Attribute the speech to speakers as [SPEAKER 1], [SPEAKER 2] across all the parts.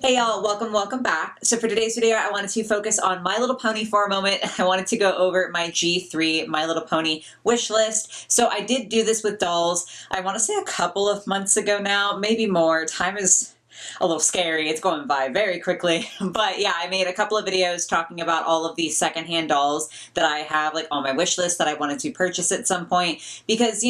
[SPEAKER 1] Hey y'all, welcome back. So for today's video, I wanted to focus on My Little Pony for a moment. I wanted to go over my G3 My Little Pony wish list. So I did do this with dolls, I want to say a couple of months ago now, maybe more. Time is a little scary. It's going by very quickly. But yeah, I made a couple of videos talking about all of the secondhand dolls that I have like on my wish list that I wanted to purchase at some point because,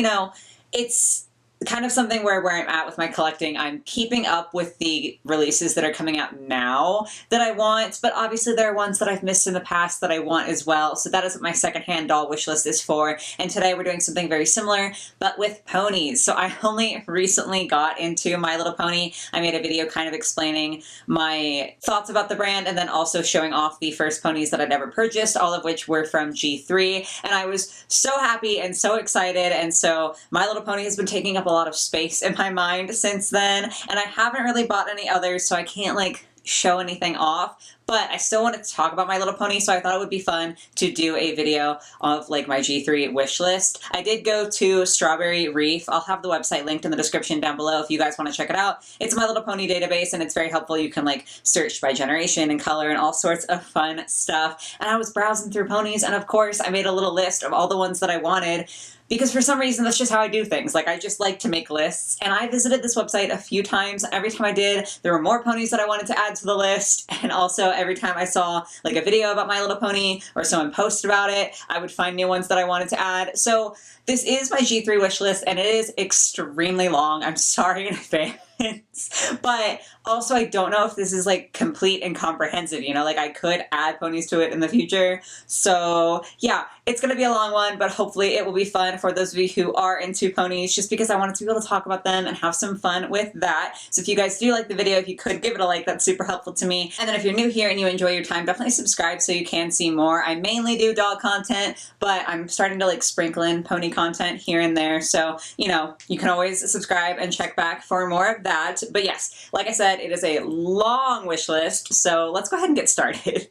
[SPEAKER 1] it's kind of something where I'm at with my collecting. I'm keeping up with the releases that are coming out now that I want, but obviously there are ones that I've missed in the past that I want as well. So that is what my secondhand doll wish list is for. And today we're doing something very similar, but with ponies. So I only recently got into My Little Pony. I made a video kind of explaining my thoughts about the brand and then also showing off the first ponies that I'd ever purchased, all of which were from G3. And I was so happy and so excited. And so My Little Pony has been taking up a lot of space in my mind since then, and I haven't really bought any others, so I can't like show anything off, but I still wanted to talk about My Little Pony, so I thought it would be fun to do a video of like my G3 wish list. I did go to Strawberry Reef. I'll have the website linked in the description down below if you guys want to check it out. It's a My Little Pony database and it's very helpful. You can like search by generation and color and all sorts of fun stuff. And I was browsing through ponies, and of course I made a little list of all the ones that I wanted, because for some reason that's just how I do things. Like, I just like to make lists, and I visited this website a few times. Every time I did, there were more ponies that I wanted to add to the list, and also every time I saw like a video about My Little Pony or someone post about it, I would find new ones that I wanted to add. So this is my G3 wish list, and it is extremely long. I'm sorry in advance. But also I don't know if this is like complete and comprehensive, like I could add ponies to it in the future. So yeah, it's gonna be a long one, but hopefully it will be fun for those of you who are into ponies, just because I wanted to be able to talk about them and have some fun with that. So if you guys do like the video, if you could give it a like, that's super helpful to me. And then if you're new here and you enjoy your time, definitely subscribe so you can see more. I mainly do dog content, but I'm starting to like sprinkle in pony content here and there. So, you can always subscribe and check back for more of that. But yes, like I said, it is a long wish list, so let's go ahead and get started.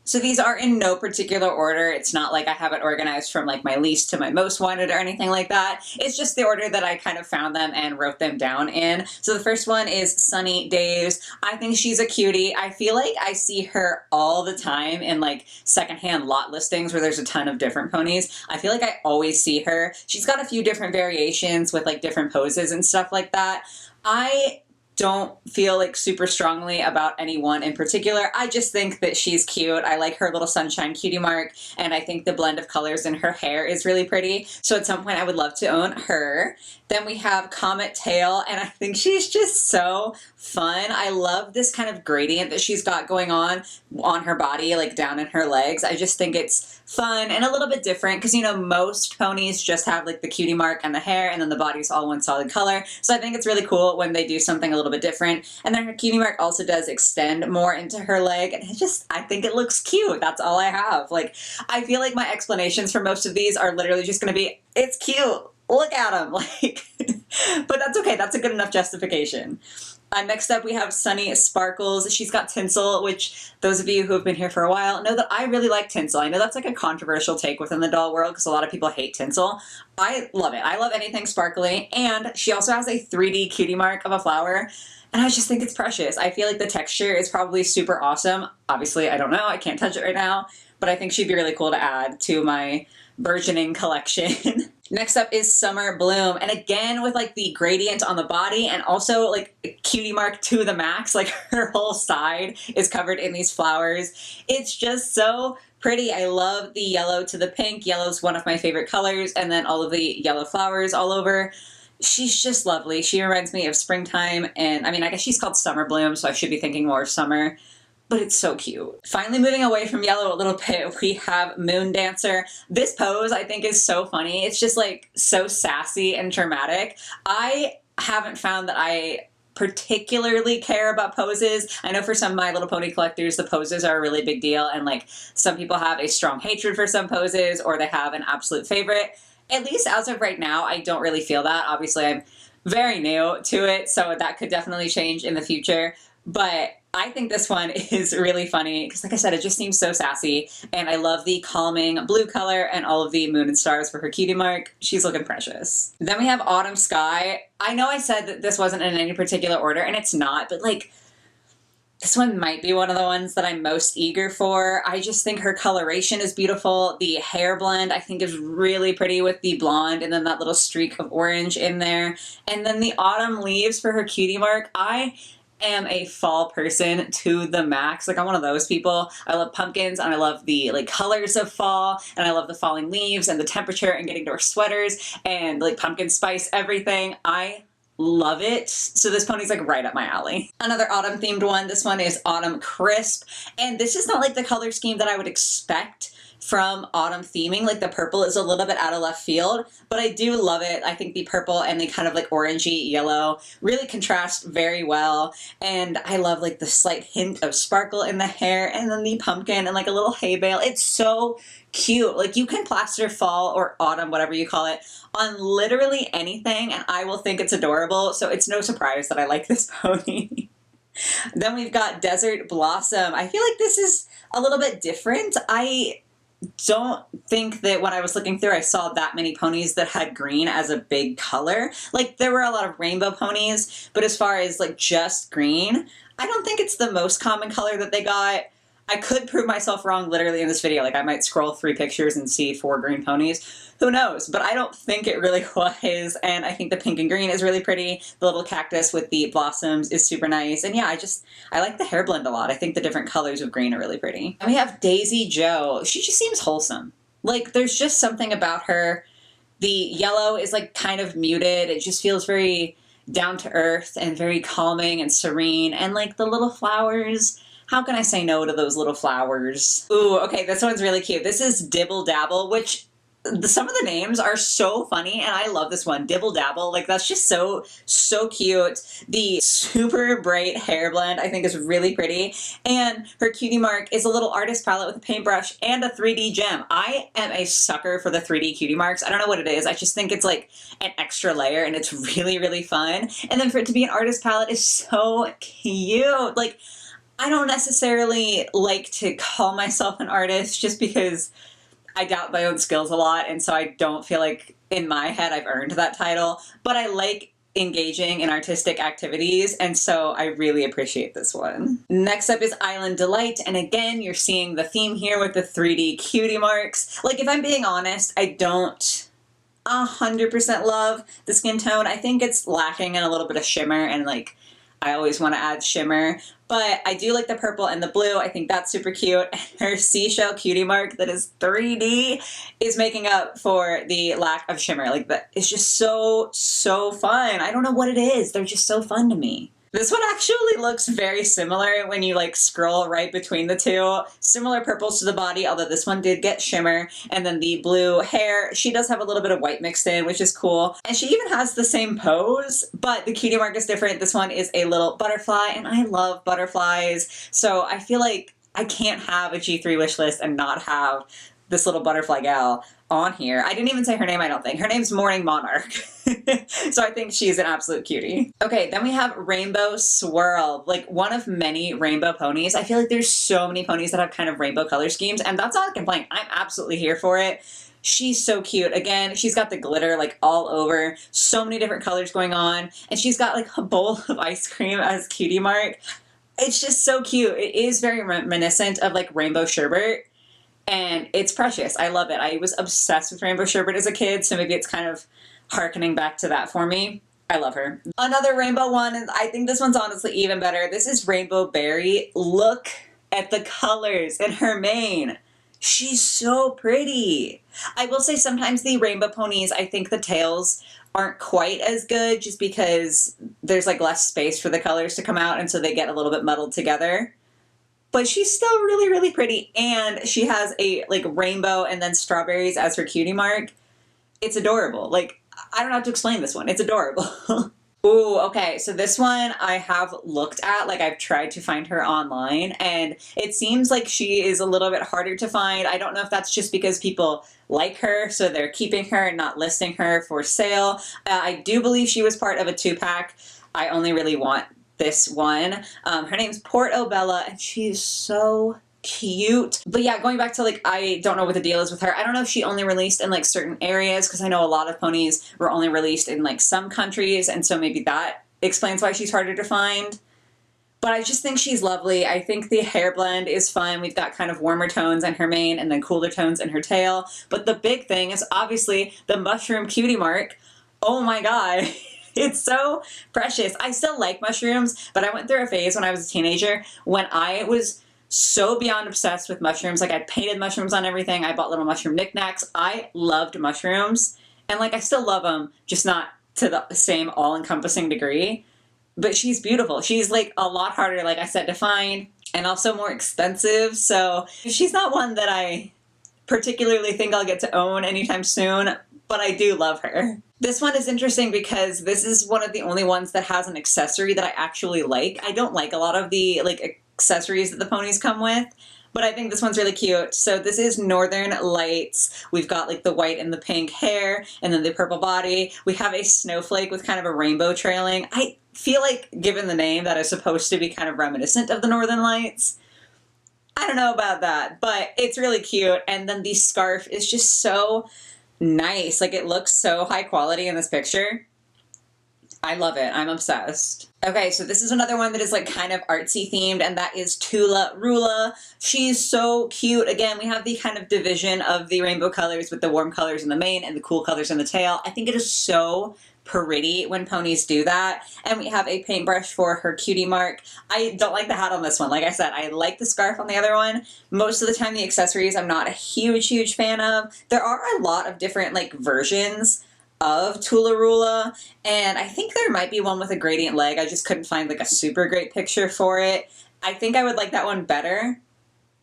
[SPEAKER 1] So these are in no particular order. It's not like I have it organized from like my least to my most wanted or anything like that. It's just the order that I kind of found them and wrote them down in. So the first one is Sunny Days. I think she's a cutie. I feel like I see her all the time in like secondhand lot listings where there's a ton of different ponies. I feel like I always see her. She's got a few different variations with like different poses and stuff like that. I don't feel like super strongly about any one in particular. I just think that she's cute. I like her little sunshine cutie mark, and I think the blend of colors in her hair is really pretty. So at some point I would love to own her. Then we have Comet Tail, and I think she's just so fun. I love this kind of gradient that she's got going on her body, like down in her legs. I just think it's fun and a little bit different because, most ponies just have like the cutie mark and the hair, and then the body's all one solid color. So I think it's really cool when they do something a little bit different. And then her cutie mark also does extend more into her leg, and I think it looks cute. That's all I have. Like, I feel like my explanations for most of these are literally just going to be, it's cute. Look at them. Like, but that's okay. That's a good enough justification. Next up, we have Sunny Sparkles. She's got tinsel, which those of you who have been here for a while know that I really like tinsel. I know that's like a controversial take within the doll world because a lot of people hate tinsel. I love it. I love anything sparkly. And she also has a 3D cutie mark of a flower. And I just think it's precious. I feel like the texture is probably super awesome. Obviously, I don't know. I can't touch it right now. But I think she'd be really cool to add to my burgeoning collection. Next up is Summer Bloom, and again with like the gradient on the body and also like a cutie mark to the max, like her whole side is covered in these flowers. It's just so pretty. I love the yellow to the pink. Yellow's one of my favorite colors, and then all of the yellow flowers all over. She's just lovely. She reminds me of springtime, and I mean, I guess she's called Summer Bloom, so I should be thinking more of summer. But it's so cute. Finally, moving away from yellow a little bit, we have Moon Dancer. This pose, I think, is so funny. It's just like so sassy and dramatic. I haven't found that I particularly care about poses. I know for some My Little Pony collectors, the poses are a really big deal, and like some people have a strong hatred for some poses, or they have an absolute favorite. At least as of right now, I don't really feel that. Obviously, I'm very new to it, so that could definitely change in the future. But I think this one is really funny because, like I said, it just seems so sassy, and I love the calming blue color and all of the moon and stars for her cutie mark. She's looking precious. Then we have Autumn Sky. I know I said that this wasn't in any particular order, and it's not, but like, This one might be one of the ones that I'm most eager for. I just think her coloration is beautiful. The hair blend I think is really pretty with the blonde and then that little streak of orange in there. And then the autumn leaves for her cutie mark. I am a fall person to the max. Like, I'm one of those people. I love pumpkins and I love the like colors of fall and I love the falling leaves and the temperature and getting to wear sweaters and like pumpkin spice everything. I love it. So this pony's like right up my alley. Another autumn themed one. This one is Autumn Crisp. And this is not like the color scheme that I would expect from autumn theming. Like the purple is a little bit out of left field, but I do love it. I think the purple and the kind of like orangey yellow really contrast very well. And I love like the slight hint of sparkle in the hair and then the pumpkin and like a little hay bale. It's so cute. Like you can plaster fall or autumn, whatever you call it, on literally anything and I will think it's adorable. So it's no surprise that I like this pony. Then we've got Desert Blossom. I feel like this is a little bit different. I don't think that when I was looking through I saw that many ponies that had green as a big color. Like there were a lot of rainbow ponies, but as far as like just green, I don't think it's the most common color that they got. I could prove myself wrong literally in this video. Like I might scroll 3 pictures and see 4 green ponies. Who knows? But I don't think it really was. And I think the pink and green is really pretty. The little cactus with the blossoms is super nice. And yeah, I like the hair blend a lot. I think the different colors of green are really pretty. And we have Daisy Joe. She just seems wholesome. Like there's just something about her. The yellow is like kind of muted. It just feels very down to earth and very calming and serene. And like the little flowers, how can I say no to those little flowers? Ooh, okay, this one's really cute. This is Dibble Dabble, which some of the names are so funny, and I love this one. Dibble Dabble, like that's just so cute. The super bright hair blend I think is really pretty, and her cutie mark is a little artist palette with a paintbrush and a 3D gem. I am a sucker for the 3D cutie marks. I don't know what it is. I just think it's like an extra layer, and it's really fun. And then for it to be an artist palette is so cute. Like, I don't necessarily like to call myself an artist just because I doubt my own skills a lot, and so I don't feel like in my head I've earned that title, but I like engaging in artistic activities, and so I really appreciate this one. Next up is Island Delight, and again, you're seeing the theme here with the 3D cutie marks. Like, if I'm being honest, I don't 100% love the skin tone. I think it's lacking in a little bit of shimmer, and like, I always want to add shimmer, but I do like the purple and the blue. I think that's super cute. And her seashell cutie mark that is 3D is making up for the lack of shimmer. Like, that it's just so fun. I don't know what it is. They're just so fun to me. This one actually looks very similar when you like scroll right between the two. Similar purples to the body, although this one did get shimmer. And then the blue hair, she does have a little bit of white mixed in, which is cool. And she even has the same pose, but the cutie mark is different. This one is a little butterfly, and I love butterflies. So I feel like I can't have a G3 wish list and not have this little butterfly gal on here. I didn't even say her name, I don't think. Her name's Morning Monarch. So I think she's an absolute cutie. Okay, then we have Rainbow Swirl, like one of many rainbow ponies. I feel like there's so many ponies that have kind of rainbow color schemes, and that's not a complaint. I'm absolutely here for it. She's so cute. Again, she's got the glitter like all over, so many different colors going on, and she's got like a bowl of ice cream as cutie mark. It's just so cute. It is very reminiscent of like Rainbow Sherbet, and it's precious. I love it. I was obsessed with Rainbow Sherbet as a kid, so maybe it's kind of harkening back to that for me. I love her. Another rainbow one, and I think this one's honestly even better. This is Rainbow Berry. Look at the colors in her mane. She's so pretty. I will say sometimes the rainbow ponies, I think the tails aren't quite as good just because there's like less space for the colors to come out, and so they get a little bit muddled together. But she's still really pretty, and she has a like rainbow and then strawberries as her cutie mark. It's adorable. Like, I don't know how to explain this one. It's adorable. Ooh, okay, so this one I have looked at, like I've tried to find her online, and it seems like she is a little bit harder to find. I don't know if that's just because people like her, so they're keeping her and not listing her for sale. I do believe she was part of a 2-pack. I only really want this one. Her name's Portobello, and she's so cute. But yeah, going back to like, I don't know what the deal is with her. I don't know if she only released in like certain areas, because I know a lot of ponies were only released in like some countries, and so maybe that explains why she's harder to find. But I just think she's lovely. I think the hair blend is fun. We've got kind of warmer tones in her mane and then cooler tones in her tail. But the big thing is obviously the mushroom cutie mark. Oh my god. It's so precious. I still like mushrooms, but I went through a phase when I was a teenager when I was so beyond obsessed with mushrooms. Like, I painted mushrooms on everything. I bought little mushroom knickknacks. I loved mushrooms. And like, I still love them, just not to the same all-encompassing degree. But she's beautiful. She's like a lot harder, like I said, to find, and also more expensive. So she's not one that I particularly think I'll get to own anytime soon, but I do love her. This one is interesting because this is one of the only ones that has an accessory that I actually like. I don't like a lot of the like accessories that the ponies come with, but I think this one's really cute. So this is Northern Lights. We've got like the white and the pink hair and then the purple body. We have a snowflake with kind of a rainbow trailing. I feel like, given the name, that is supposed to be kind of reminiscent of the Northern Lights. I don't know about that, but it's really cute. And then the scarf is just so nice. Like, it looks so high quality in this picture. I love it. I'm obsessed. Okay, so this is another one that is like kind of artsy themed, and that is Tula Rula. She's so cute. Again, we have the kind of division of the rainbow colors with the warm colors in the mane and the cool colors in the tail. I think it is so pretty when ponies do that. And we have a paintbrush for her cutie mark. I don't like the hat on this one. Like I said, I like the scarf on the other one. Most of the time, the accessories I'm not a huge fan of. There are a lot of different like versions of Tula Rula, and I think there might be one with a gradient leg. I just couldn't find like a super great picture for it. I think I would like that one better,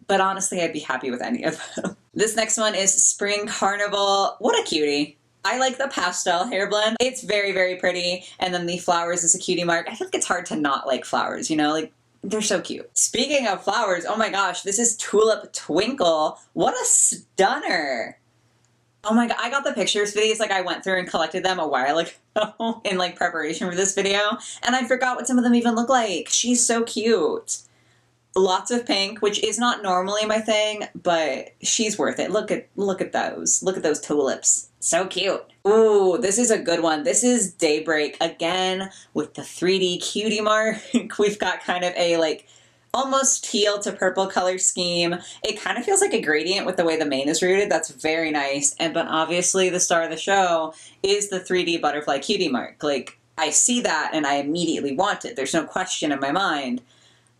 [SPEAKER 1] but honestly, I'd be happy with any of them. This next one is Spring Carnival. What a cutie. I like the pastel hair blend. It's very pretty, and then the flowers is a cutie mark. I feel like it's hard to not like flowers, you know, like, they're so cute. Speaking of flowers, oh my gosh, this is Tulip Twinkle. What a stunner. Oh my god, I got the pictures for these, like I went through and collected them a while ago in like preparation for this video, and I forgot what some of them even look like. She's so cute. Lots of pink, which is not normally my thing, but she's worth it. Look at those. Look at those tulips. So cute. Ooh, this is a good one. This is Daybreak, again with the 3D cutie mark. We've got kind of a like almost teal to purple color scheme. It kind of feels like a gradient with the way the mane is rooted. That's very nice. But obviously the star of the show is the 3D butterfly cutie mark. Like, I see that and I immediately want it. There's no question in my mind.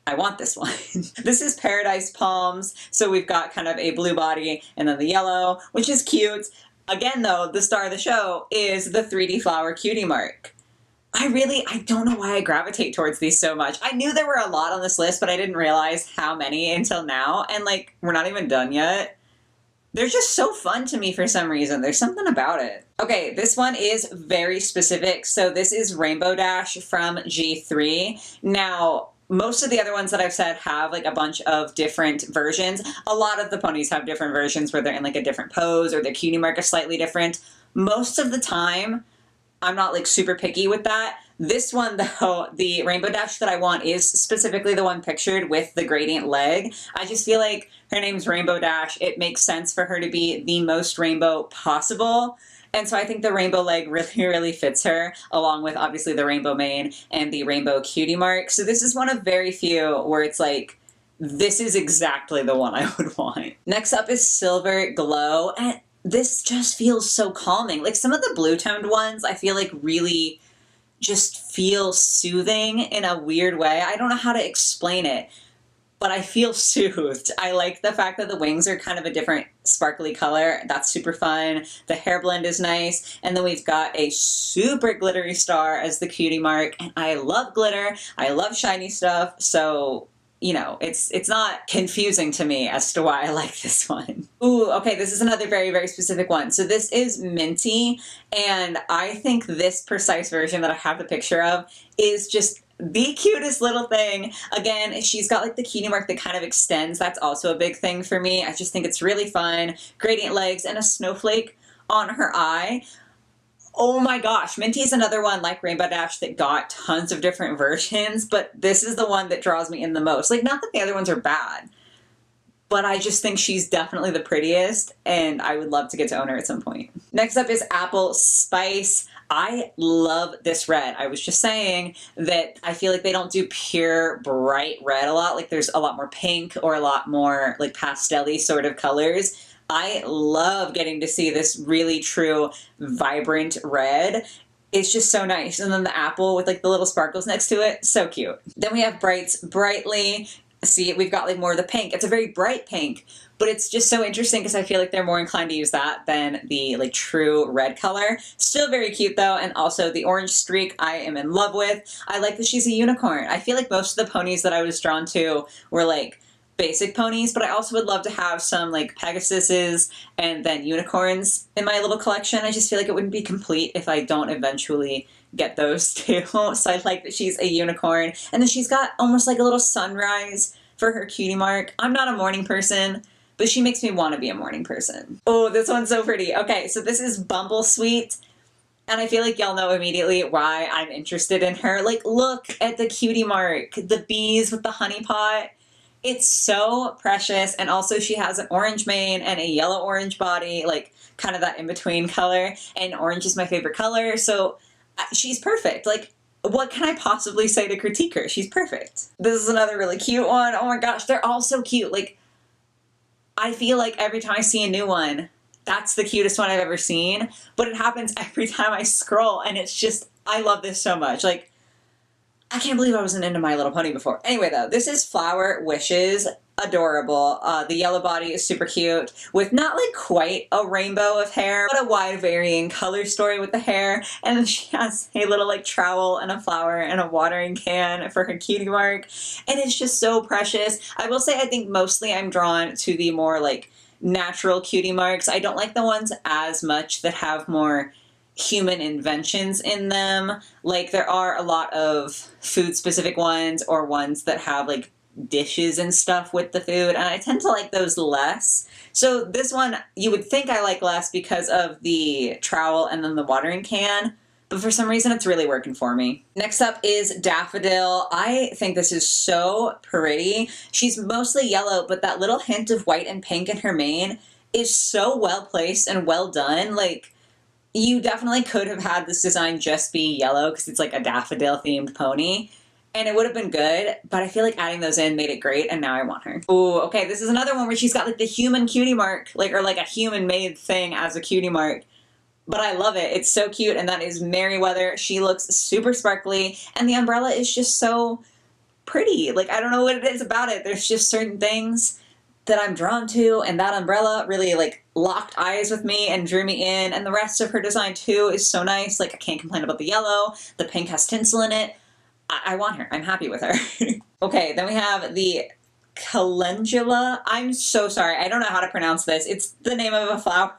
[SPEAKER 1] I want this one. This is Paradise Palms. So we've got kind of a blue body and then the yellow, which is cute. Again though, the star of the show is the 3D flower cutie mark. I don't know why I gravitate towards these so much. I knew there were a lot on this list, but I didn't realize how many until now. And like, we're not even done yet. They're just so fun to me for some reason. There's something about it. Okay, this one is very specific. So this is Rainbow Dash from G3. Now, most of the other ones that I've said have like a bunch of different versions. A lot of the ponies have different versions where they're in like a different pose or their cutie mark is slightly different. Most of the time, I'm not like super picky with that. This one though, the Rainbow Dash that I want is specifically the one pictured with the gradient leg. I just feel like her name's Rainbow Dash. It makes sense for her to be the most rainbow possible. And so I think the rainbow leg really fits her, along with obviously the rainbow mane and the rainbow cutie mark. So this is one of very few where it's like, this is exactly the one I would want. Next up is Silver Glow. And this just feels so calming. Like, some of the blue-toned ones I feel like really just feel soothing in a weird way. I don't know how to explain it, but I feel soothed. I like the fact that the wings are kind of a different sparkly color. That's super fun. The hair blend is nice. And then we've got a super glittery star as the cutie mark. And I love glitter. I love shiny stuff. So, you know, it's not confusing to me as to why I like this one. Ooh, okay, this is another very specific one. So this is Minty, and I think this precise version that I have the picture of is just the cutest little thing. Again, she's got like the cutie mark that kind of extends. That's also a big thing for me. I just think it's really fun. Gradient legs and a snowflake on her eye. Oh my gosh, Minty is another one like Rainbow Dash that got tons of different versions, but this is the one that draws me in the most. Like, not that the other ones are bad, but I just think she's definitely the prettiest, and I would love to get to own her at some point. Next up is Apple Spice. I love this red. I was just saying that I feel like they don't do pure bright red a lot. Like there's a lot more pink or a lot more like pastel-y sort of colors. I love getting to see this really true vibrant red. It's just so nice. And then the apple with like the little sparkles next to it, so cute. Then we have Brights Brightly. See, we've got like more of the pink. It's a very bright pink, but it's just so interesting because I feel like they're more inclined to use that than the like true red color. Still very cute though, and also the orange streak I am in love with. I like that she's a unicorn. I feel like most of the ponies that I was drawn to were like basic ponies, but I also would love to have some like Pegasuses and then unicorns in my little collection. I just feel like it wouldn't be complete if I don't eventually get those too. So I like that she's a unicorn. And then she's got almost like a little sunrise for her cutie mark. I'm not a morning person, but she makes me want to be a morning person. Oh, this one's so pretty. Okay, so this is Bumble Sweet. And I feel like y'all know immediately why I'm interested in her. Like, look at the cutie mark. The bees with the honey pot. It's so precious. And also she has an orange mane and a yellow-orange body, like kind of that in-between color. And orange is my favorite color. So she's perfect. Like, what can I possibly say to critique her? She's perfect. This is another really cute one. Oh my gosh, they're all so cute. Like, I feel like every time I see a new one, that's the cutest one I've ever seen. But it happens every time I scroll, and it's just, I love this so much. Like, I can't believe I wasn't into My Little Pony before. Anyway, though, this is Flower Wishes. Adorable. The yellow body is super cute with not like quite a rainbow of hair, but a wide varying color story with the hair. And then she has a little like trowel and a flower and a watering can for her cutie mark. And it's just so precious. I will say I think mostly I'm drawn to the more like natural cutie marks. I don't like the ones as much that have more human inventions in them. Like there are a lot of food specific ones or ones that have like dishes and stuff with the food, and I tend to like those less. So this one you would think I like less because of the trowel and then the watering can, but for some reason it's really working for me. Next up is Daffodil. I think this is so pretty. She's mostly yellow, but that little hint of white and pink in her mane is so well placed and well done. Like, you definitely could have had this design just be yellow because it's like a daffodil themed pony, and it would have been good, but I feel like adding those in made it great, and now I want her. Ooh, okay, this is another one where she's got like the human cutie mark, like, or like a human made thing as a cutie mark. But I love it. It's so cute, and that is Merryweather. She looks super sparkly, and the umbrella is just so pretty. Like, I don't know what it is about it. There's just certain things that I'm drawn to, and that umbrella really like locked eyes with me and drew me in, and the rest of her design too is so nice. Like, I can't complain about the yellow. The pink has tinsel in it. I want her. I'm happy with her. Okay, then we have the calendula. I'm so sorry. I don't know how to pronounce this. It's the name of a flower.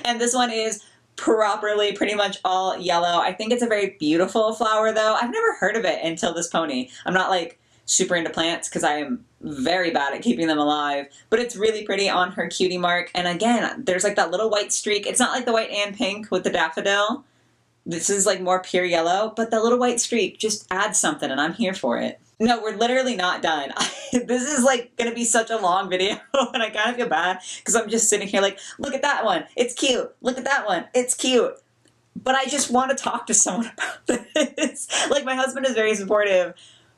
[SPEAKER 1] And this one is properly pretty much all yellow. I think it's a very beautiful flower though. I've never heard of it until this pony. I'm not like super into plants because I am very bad at keeping them alive, but it's really pretty on her cutie mark. And again, there's like that little white streak. It's not like the white and pink with the daffodil. This is like more pure yellow, but that little white streak just adds something, and I'm here for it. No, we're literally not done. This is like gonna be such a long video, and I kind of feel bad because I'm just sitting here like, look at that one, it's cute. Look at that one, it's cute. But I just want to talk to someone about this. Like, my husband is very supportive,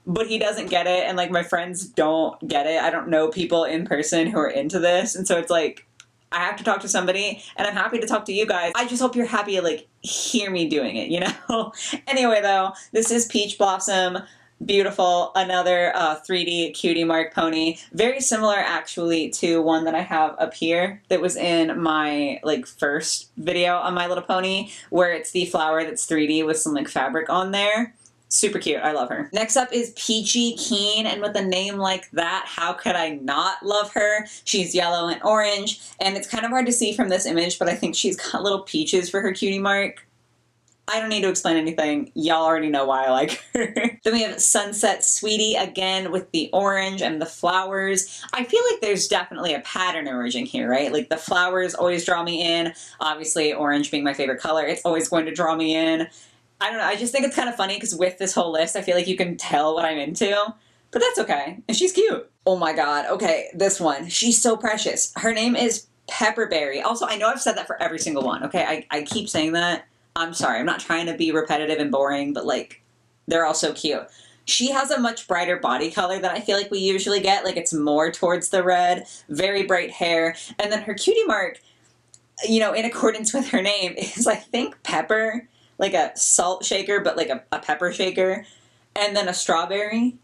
[SPEAKER 1] but he doesn't get it, and like my friends don't get it. I don't know people in person who are into this, and so it's like, I have to talk to somebody, and I'm happy to talk to you guys. I just hope you're happy to like hear me doing it, you know? Anyway though, this is Peach Blossom. Beautiful. Another 3D cutie mark pony. Very similar actually to one that I have up here that was in my like first video on My Little Pony, where it's the flower that's 3D with some like fabric on there. Super cute. I love her. Next up is Peachy Keen, and with a name like that, how could I not love her? She's yellow and orange, and it's kind of hard to see from this image, but I think she's got little peaches for her cutie mark. I don't need to explain anything. Y'all already know why I like her. Then we have Sunset Sweetie, again with the orange and the flowers. I feel like there's definitely a pattern emerging here, right? Like, the flowers always draw me in. Obviously, orange being my favorite color, it's always going to draw me in. I don't know, I just think it's kind of funny because with this whole list, I feel like you can tell what I'm into, but that's okay. And she's cute. Oh my god, okay, this one. She's so precious. Her name is Pepperberry. Also, I know I've said that for every single one, okay? I keep saying that. I'm sorry, I'm not trying to be repetitive and boring, but like, they're all so cute. She has a much brighter body color than I feel like we usually get. Like, it's more towards the red, very bright hair. And then her cutie mark, you know, in accordance with her name, is, I think, pepper, like a salt shaker, but like a pepper shaker, and then a strawberry.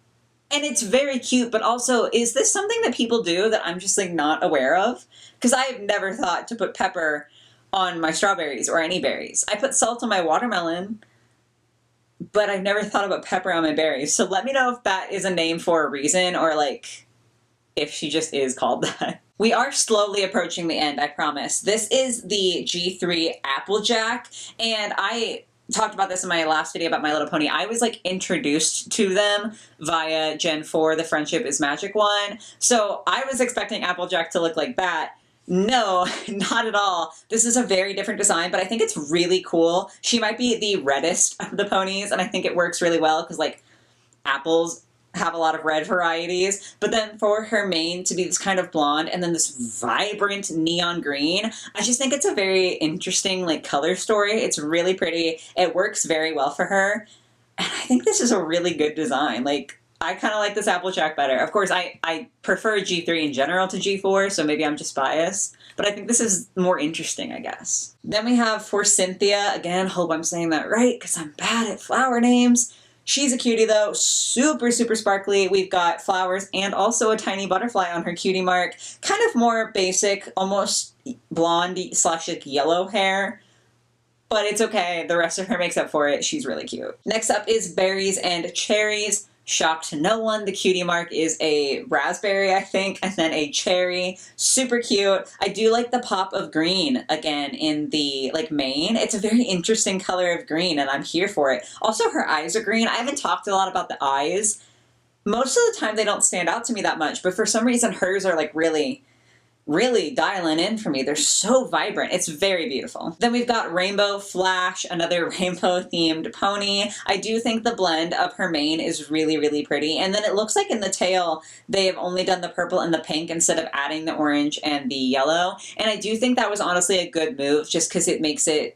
[SPEAKER 1] And it's very cute, but also, is this something that people do that I'm just like not aware of? Because I've never thought to put pepper on my strawberries or any berries. I put salt on my watermelon, but I've never thought about pepper on my berries. So let me know if that is a name for a reason, or like if she just is called that. We are slowly approaching the end, I promise. This is the G3 Applejack, and I talked about this in my last video about My Little Pony. I was like introduced to them via Gen 4, the Friendship is Magic one. So I was expecting Applejack to look like that. No, not at all. This is a very different design, but I think it's really cool. She might be the reddest of the ponies, and I think it works really well because like apples have a lot of red varieties, but then for her mane to be this kind of blonde and then this vibrant neon green, I just think it's a very interesting like color story. It's really pretty. It works very well for her. And I think this is a really good design. Like, I kind of like this Applejack better. Of course, I prefer G3 in general to G4, so maybe I'm just biased. But I think this is more interesting, I guess. Then we have for Cynthia. Again, hope I'm saying that right, because I'm bad at flower names. She's a cutie though, super, super sparkly. We've got flowers and also a tiny butterfly on her cutie mark. Kind of more basic, almost blonde / like yellow hair. But it's okay, the rest of her makes up for it. She's really cute. Next up is berries and cherries. Shock to no one, the cutie mark is a raspberry, I think, and then a cherry. Super cute. I do like the pop of green, again, in the, like, mane. It's a very interesting color of green, and I'm here for it. Also, her eyes are green. I haven't talked a lot about the eyes. Most of the time, they don't stand out to me that much, but for some reason, hers are, like, really dialing in for me. They're so vibrant. It's very beautiful. Then we've got Rainbow Flash, another rainbow themed pony. I do think the blend of her mane is really, really pretty. And then it looks like in the tail, they have only done the purple and the pink instead of adding the orange and the yellow. And I do think that was honestly a good move just because it makes it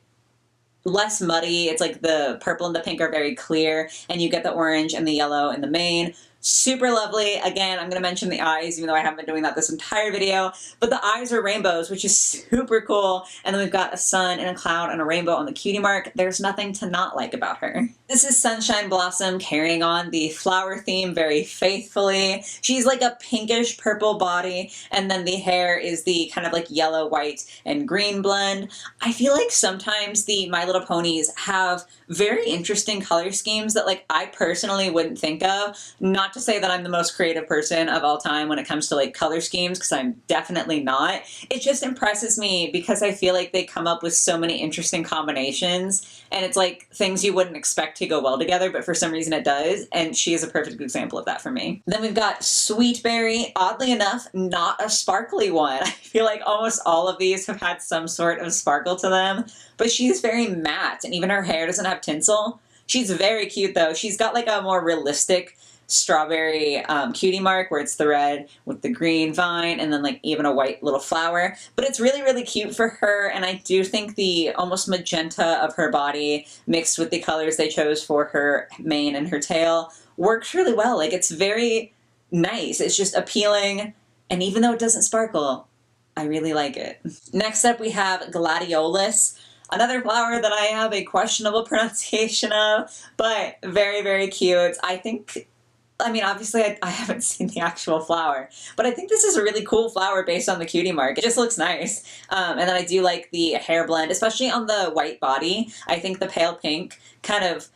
[SPEAKER 1] less muddy. It's like the purple and the pink are very clear and you get the orange and the yellow in the mane. Super lovely. Again, I'm going to mention the eyes, even though I haven't been doing that this entire video. But the eyes are rainbows, which is super cool. And then we've got a sun and a cloud and a rainbow on the cutie mark. There's nothing to not like about her. This is Sunshine Blossom carrying on the flower theme very faithfully. She's like a pinkish purple body, and then the hair is the kind of like yellow, white, and green blend. I feel like sometimes the My Little Ponies have very interesting color schemes that like I personally wouldn't think of. Not to say that I'm the most creative person of all time when it comes to like color schemes, because I'm definitely not. It just impresses me because I feel like they come up with so many interesting combinations, and it's like things you wouldn't expect to go well together, but for some reason it does, and she is a perfect example of that for me. Then we've got Sweetberry. Oddly enough, not a sparkly one. I feel like almost all of these have had some sort of sparkle to them, but she's very matte, and even her hair doesn't have tinsel. She's very cute though. She's got like a more realistic strawberry cutie mark where it's the red with the green vine and then like even a white little flower, but it's really, really cute for her. And I do think the almost magenta of her body mixed with the colors they chose for her mane and her tail works really well. Like, it's very nice. It's just appealing, and even though it doesn't sparkle, I really like it. Next up we have Gladiolus. Another flower that I have a questionable pronunciation of, but very, very cute. I mean, obviously I haven't seen the actual flower, but I think this is a really cool flower based on the cutie mark. It just looks nice. And then I do like the hair blend, especially on the white body. I think the pale pink kind of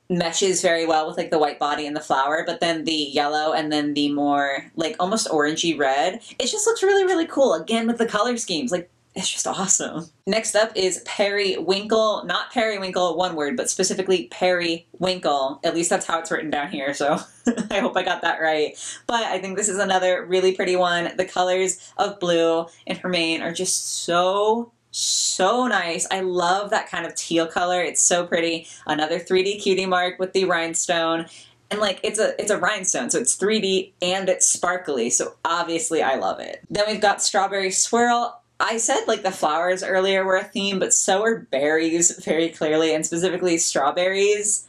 [SPEAKER 1] meshes very well with like the white body and the flower, but then the yellow and then the more like almost orangey red, it just looks really, really cool. Again, with the color schemes, like, it's just awesome. Next up is Periwinkle. Not periwinkle, one word, but specifically periwinkle. At least that's how it's written down here, so I hope I got that right. But I think this is another really pretty one. The colors of blue in her mane are just so nice. I love that kind of teal color. It's so pretty. Another 3D cutie mark with the rhinestone. And like, it's a rhinestone, so it's 3D and it's sparkly, so obviously I love it. Then we've got Strawberry Swirl. I said like the flowers earlier were a theme, but so are berries very clearly, and specifically strawberries.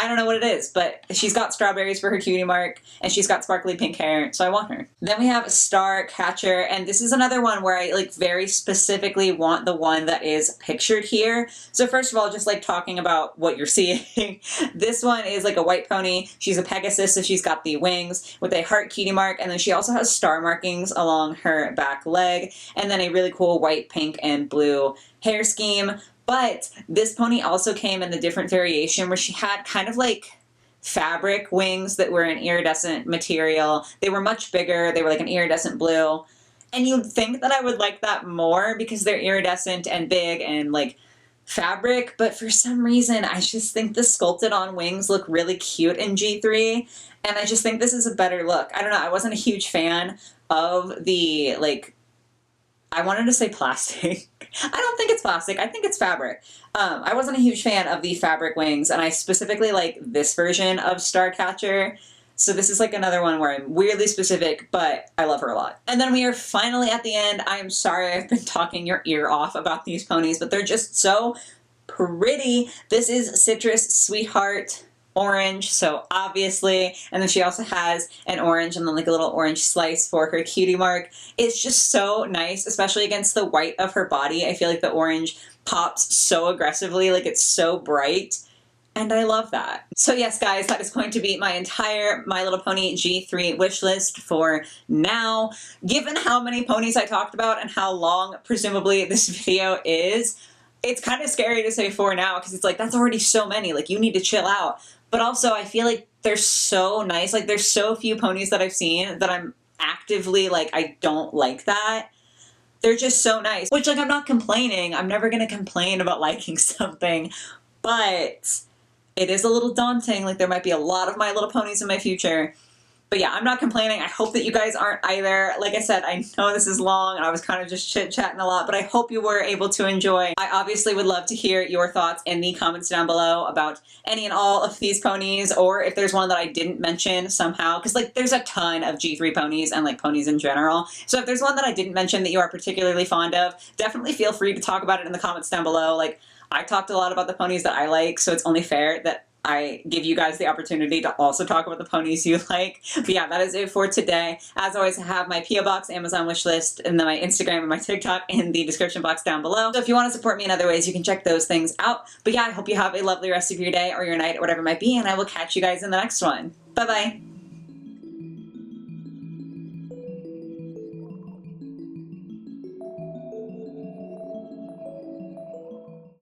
[SPEAKER 1] I don't know what it is, but she's got strawberries for her cutie mark, and she's got sparkly pink hair, so I want her. Then we have Star Catcher, and this is another one where I like very specifically want the one that is pictured here. So first of all, just like talking about what you're seeing, this one is like a white pony. She's a Pegasus, so she's got the wings with a heart cutie mark, and then she also has star markings along her back leg, and then a really cool white, pink, and blue hair scheme. But this pony also came in the different variation where she had kind of like fabric wings that were an iridescent material. They were much bigger. They were like an iridescent blue. And you'd think that I would like that more because they're iridescent and big and like fabric. But for some reason, I just think the sculpted on wings look really cute in G3. And I just think this is a better look. I don't know. I wasn't a huge fan of the like, I wanted to say plastic. I don't think it's plastic. I think it's fabric. I wasn't a huge fan of the fabric wings, and I specifically like this version of Starcatcher. So this is like another one where I'm weirdly specific, but I love her a lot. And then we are finally at the end. I'm sorry I've been talking your ear off about these ponies, but they're just so pretty. This is Citrus Sweetheart Orange, so obviously, and then she also has an orange and then like a little orange slice for her cutie mark. It's just so nice, especially against the white of her body. I feel like the orange pops so aggressively, like it's so bright, and I love that. So yes, guys, that is going to be my entire My Little Pony G3 wish list for now. Given how many ponies I talked about and how long, presumably, this video is, it's kind of scary to say for now because it's like, that's already so many. Like, you need to chill out. But also, I feel like they're so nice. Like, there's so few ponies that I've seen that I'm actively, like, I don't like that. They're just so nice. Which, like, I'm not complaining. I'm never going to complain about liking something. But it is a little daunting. Like, there might be a lot of My Little Ponies in my future. But yeah, I'm not complaining. I hope that you guys aren't either. Like I said, I know this is long and I was kind of just chit-chatting a lot, but I hope you were able to enjoy. I obviously would love to hear your thoughts in the comments down below about any and all of these ponies, or if there's one that I didn't mention somehow, because like there's a ton of G3 ponies and like ponies in general. So if there's one that I didn't mention that you are particularly fond of, definitely feel free to talk about it in the comments down below. Like, I talked a lot about the ponies that I like, so it's only fair that I give you guys the opportunity to also talk about the ponies you like. But yeah, that is it for today. As always, I have my P.O. Box, Amazon wish list, and then my Instagram and my TikTok in the description box down below. So if you want to support me in other ways, you can check those things out. But yeah, I hope you have a lovely rest of your day or your night or whatever it might be, and I will catch you guys in the next one. Bye-bye.